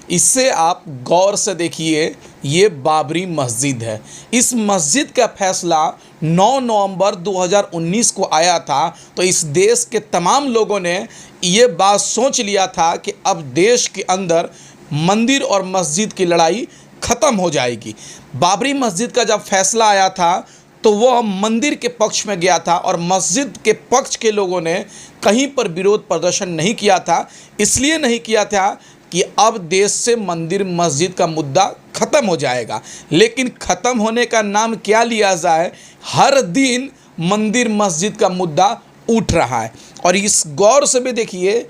इससे आप गौर से देखिए, ये बाबरी मस्जिद है। इस मस्जिद का फैसला 9 नवंबर 2019 को आया था। तो इस देश के तमाम लोगों ने ये बात सोच लिया था कि अब देश के अंदर मंदिर और मस्जिद की लड़ाई ख़त्म हो जाएगी। बाबरी मस्जिद का जब फैसला आया था तो वह मंदिर के पक्ष में गया था और मस्जिद के पक्ष के लोगों ने कहीं पर विरोध प्रदर्शन नहीं किया था। इसलिए नहीं किया था कि अब देश से मंदिर मस्जिद का मुद्दा ख़त्म हो जाएगा। लेकिन ख़त्म होने का नाम क्या लिया जाए, हर दिन मंदिर मस्जिद का मुद्दा उठ रहा है। और इस गौर से भी देखिए,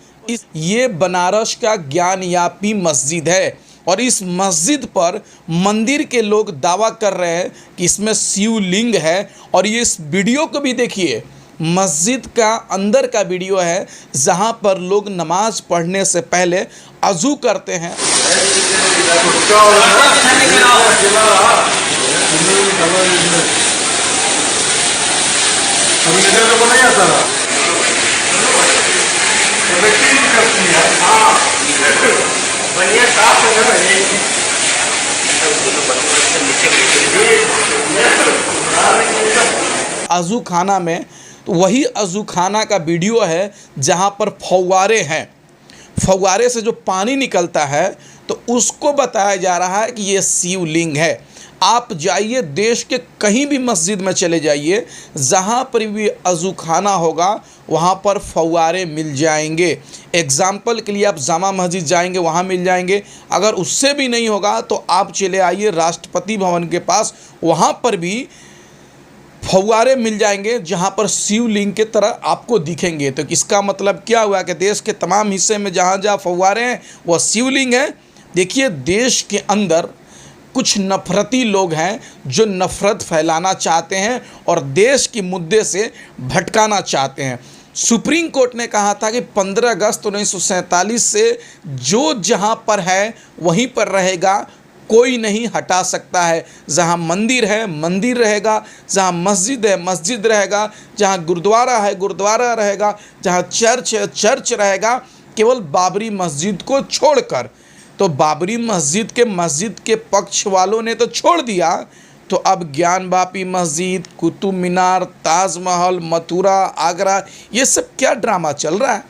ये बनारस का ज्ञानयापी मस्जिद है और इस मस्जिद पर मंदिर के लोग दावा कर रहे हैं कि इसमें शिवलिंग है। और ये इस वीडियो को भी देखिए, मस्जिद का अंदर का वीडियो है जहां पर लोग नमाज पढ़ने से पहले अज़ू करते हैं। अज़ू खाना में, तो वही अज़ू खाना का वीडियो है जहाँ पर फव्वारे हैं। फव्वारे से जो पानी निकलता है तो उसको बताया जा रहा है कि ये शिवलिंग है। आप जाइए, देश के कहीं भी मस्जिद में चले जाइए, जहाँ पर भी अज़ू खाना होगा वहाँ पर फव्वारे मिल जाएंगे। एग्ज़ाम्पल के लिए आप जामा मस्जिद जाएंगे, वहाँ मिल जाएंगे। अगर उससे भी नहीं होगा तो आप चले आइए राष्ट्रपति भवन के पास, वहाँ पर भी फव्वारे मिल जाएंगे जहाँ पर शिवलिंग के तरह आपको दिखेंगे। तो इसका मतलब क्या हुआ कि देश के तमाम हिस्से में जहाँ जहाँ फव्वारे हैं वह शिवलिंग है। देखिए, देश के अंदर कुछ नफरती लोग हैं जो नफ़रत फैलाना चाहते हैं और देश के मुद्दे से भटकाना चाहते हैं। सुप्रीम कोर्ट ने कहा था कि 15 अगस्त 1947 से जो जहाँ पर है वहीं पर रहेगा, कोई नहीं हटा सकता है। जहाँ मंदिर है मंदिर रहेगा, जहाँ मस्जिद है मस्जिद रहेगा, जहाँ गुरुद्वारा है गुरुद्वारा रहेगा, जहाँ चर्च है चर्च रहेगा, केवल बाबरी मस्जिद को छोड़कर। तो बाबरी मस्जिद के पक्ष वालों ने तो छोड़ दिया, तो अब ज्ञानवापी मस्जिद, कुतुब मीनार, ताजमहल, मथुरा, आगरा, ये सब क्या ड्रामा चल रहा है।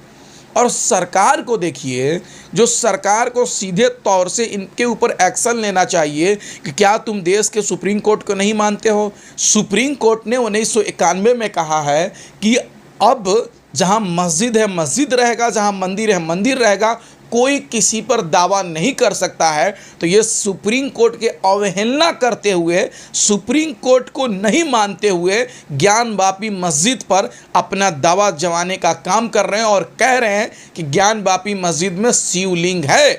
और सरकार को देखिए, जो सरकार को सीधे तौर से इनके ऊपर एक्शन लेना चाहिए कि क्या तुम देश के सुप्रीम कोर्ट को नहीं मानते हो। सुप्रीम कोर्ट ने 1991 में कहा है कि अब जहां मस्जिद है मस्जिद रहेगा, जहां मंदिर है मंदिर रहेगा, कोई किसी पर दावा नहीं कर सकता है। तो ये सुप्रीम कोर्ट के अवहेलना करते हुए, सुप्रीम कोर्ट को नहीं मानते हुए ज्ञानवापी मस्जिद पर अपना दावा जमाने का काम कर रहे हैं और कह रहे हैं कि ज्ञानवापी मस्जिद में शिवलिंग है।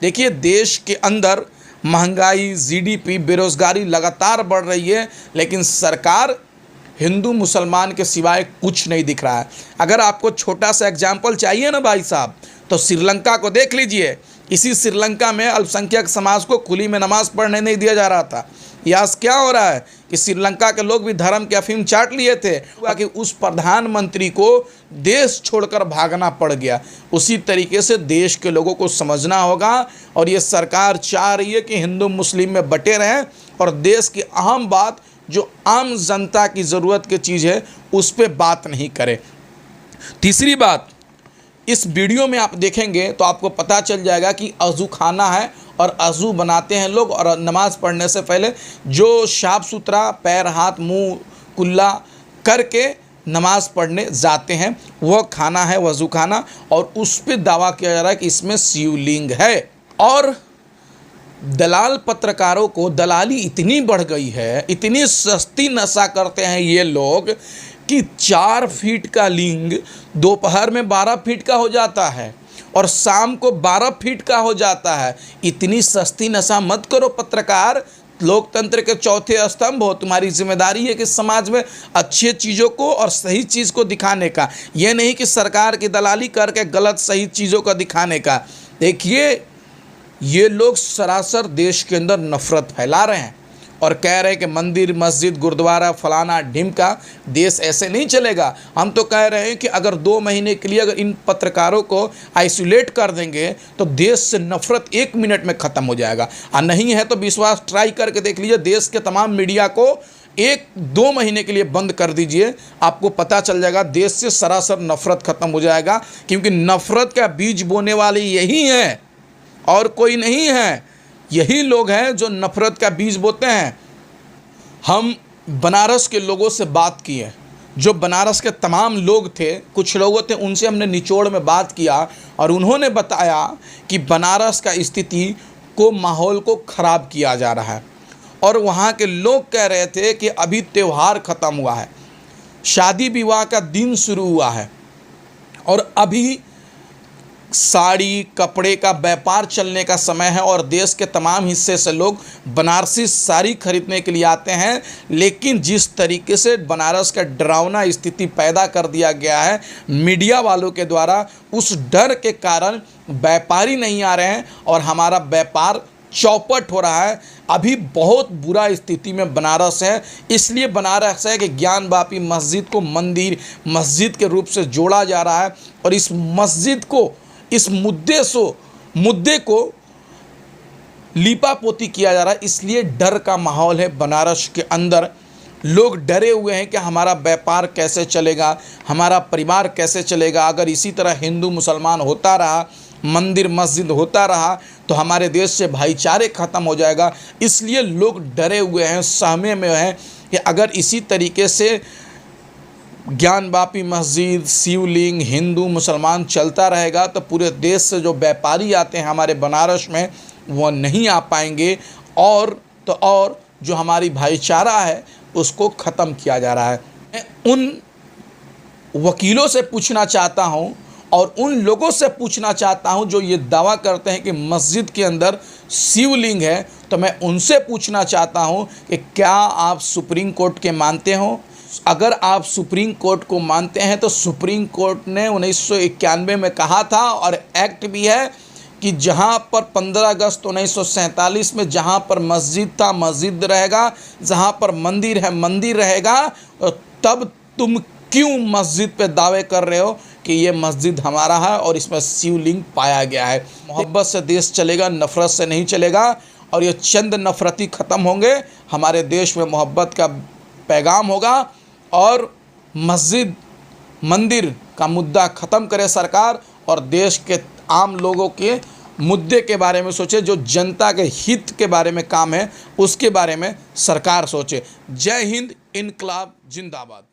देखिए, देश के अंदर महंगाई, जीडीपी, बेरोजगारी लगातार बढ़ रही है, लेकिन सरकार हिंदू मुसलमान के सिवाय कुछ नहीं दिख रहा है। अगर आपको छोटा सा एग्जाम्पल चाहिए ना भाई साहब, तो श्रीलंका को देख लीजिए। इसी श्रीलंका में अल्पसंख्यक समाज को खुली में नमाज पढ़ने नहीं दिया जा रहा था। यह क्या हो रहा है कि श्रीलंका के लोग भी धर्म के अफीम चाट लिए थे कि उस प्रधानमंत्री को देश छोड़कर भागना पड़ गया। उसी तरीके से देश के लोगों को समझना होगा और ये सरकार चाह रही है कि हिंदू मुस्लिम में बटे रहें और देश की अहम बात, जो आम जनता की ज़रूरत की चीज़ है, उस पर बात नहीं करे। तीसरी बात, इस वीडियो में आप देखेंगे तो आपको पता चल जाएगा कि अज़ू खाना है और अज़ू बनाते हैं लोग, और नमाज़ पढ़ने से पहले जो साफ सुथरा पैर हाथ मुंह कुल्ला करके नमाज़ पढ़ने जाते हैं, वह खाना है वज़ू खाना। और उस पर दावा किया जा रहा है कि इसमें शिवलिंग है। और दलाल पत्रकारों को दलाली इतनी बढ़ गई है, इतनी सस्ती नशा करते हैं ये लोग कि 4 फीट का लिंग दोपहर में 12 फीट का हो जाता है और शाम को 12 फीट का हो जाता है। इतनी सस्ती नशा मत करो पत्रकार, लोकतंत्र के चौथे स्तंभ हो। तुम्हारी जिम्मेदारी है कि समाज में अच्छी चीज़ों को और सही चीज़ को दिखाने का, यह नहीं कि सरकार की दलाली करके गलत सही चीज़ों को दिखाने का। देखिए, ये लोग सरासर देश के अंदर नफ़रत फैला रहे हैं और कह रहे हैं कि मंदिर मस्जिद गुरुद्वारा फलाना ढिमका, देश ऐसे नहीं चलेगा। हम तो कह रहे हैं कि अगर 2 महीने के लिए अगर इन पत्रकारों को आइसोलेट कर देंगे तो देश से नफरत 1 मिनट में ख़त्म हो जाएगा। और नहीं है तो विश्वास ट्राई करके देख लीजिए, देश के तमाम मीडिया को 1-2 महीने के लिए बंद कर दीजिए, आपको पता चल जाएगा देश से सरासर नफरत ख़त्म हो जाएगा। क्योंकि नफरत का बीज बोने वाले यही हैं और कोई नहीं है। यही लोग हैं जो नफरत का बीज बोते हैं। हम बनारस के लोगों से बात किए, जो बनारस के तमाम लोग थे, कुछ लोगों थे, उनसे हमने निचोड़ में बात किया और उन्होंने बताया कि बनारस का स्थिति को माहौल को ख़राब किया जा रहा है। और वहाँ के लोग कह रहे थे कि अभी त्यौहार ख़त्म हुआ है, शादी विवाह का दिन शुरू हुआ है और अभी साड़ी कपड़े का व्यापार चलने का समय है और देश के तमाम हिस्से से लोग बनारसी साड़ी खरीदने के लिए आते हैं। लेकिन जिस तरीके से बनारस का डरावना स्थिति पैदा कर दिया गया है मीडिया वालों के द्वारा, उस डर के कारण व्यापारी नहीं आ रहे हैं और हमारा व्यापार चौपट हो रहा है। अभी बहुत बुरा स्थिति में बनारस है। इसलिए बनारस है कि ज्ञान वापी मस्जिद को मंदिर मस्जिद के रूप से जोड़ा जा रहा है और इस मस्जिद को, इस मुद्दे को लीपापोती किया जा रहा है। इसलिए डर का माहौल है बनारस के अंदर। लोग डरे हुए हैं कि हमारा व्यापार कैसे चलेगा, हमारा परिवार कैसे चलेगा। अगर इसी तरह हिंदू मुसलमान होता रहा, मंदिर मस्जिद होता रहा तो हमारे देश से भाईचारे ख़त्म हो जाएगा। इसलिए लोग डरे हुए हैं, सहमे में हैं कि अगर इसी तरीके से ज्ञान वापी मस्जिद, शिवलिंग, हिंदू मुसलमान चलता रहेगा तो पूरे देश से जो व्यापारी आते हैं हमारे बनारस में वो नहीं आ पाएंगे और जो हमारी भाईचारा है उसको ख़त्म किया जा रहा है। मैं उन वकीलों से पूछना चाहता हूं और उन लोगों से पूछना चाहता हूं जो ये दावा करते हैं कि मस्जिद के अंदर शिवलिंग है, तो मैं उनसे पूछना चाहता हूं कि क्या आप सुप्रीम कोर्ट के मानते हो? अगर आप सुप्रीम कोर्ट को मानते हैं तो सुप्रीम कोर्ट ने 1991 में कहा था और एक्ट भी है कि जहां पर 15 अगस्त 1947 में जहां पर मस्जिद था मस्जिद रहेगा, जहां पर मंदिर है मंदिर रहेगा। तब तुम क्यों मस्जिद पे दावे कर रहे हो कि ये मस्जिद हमारा है और इसमें शिवलिंग पाया गया है? मोहब्बत से देश चलेगा, नफ़रत से नहीं चलेगा। और ये चंद नफ़रती ख़त्म होंगे, हमारे देश में मोहब्बत का पैगाम होगा और मस्जिद मंदिर का मुद्दा ख़त्म करे सरकार और देश के आम लोगों के मुद्दे के बारे में सोचे, जो जनता के हित के बारे में काम है उसके बारे में सरकार सोचे। जय हिंद, इनकलाब जिंदाबाद।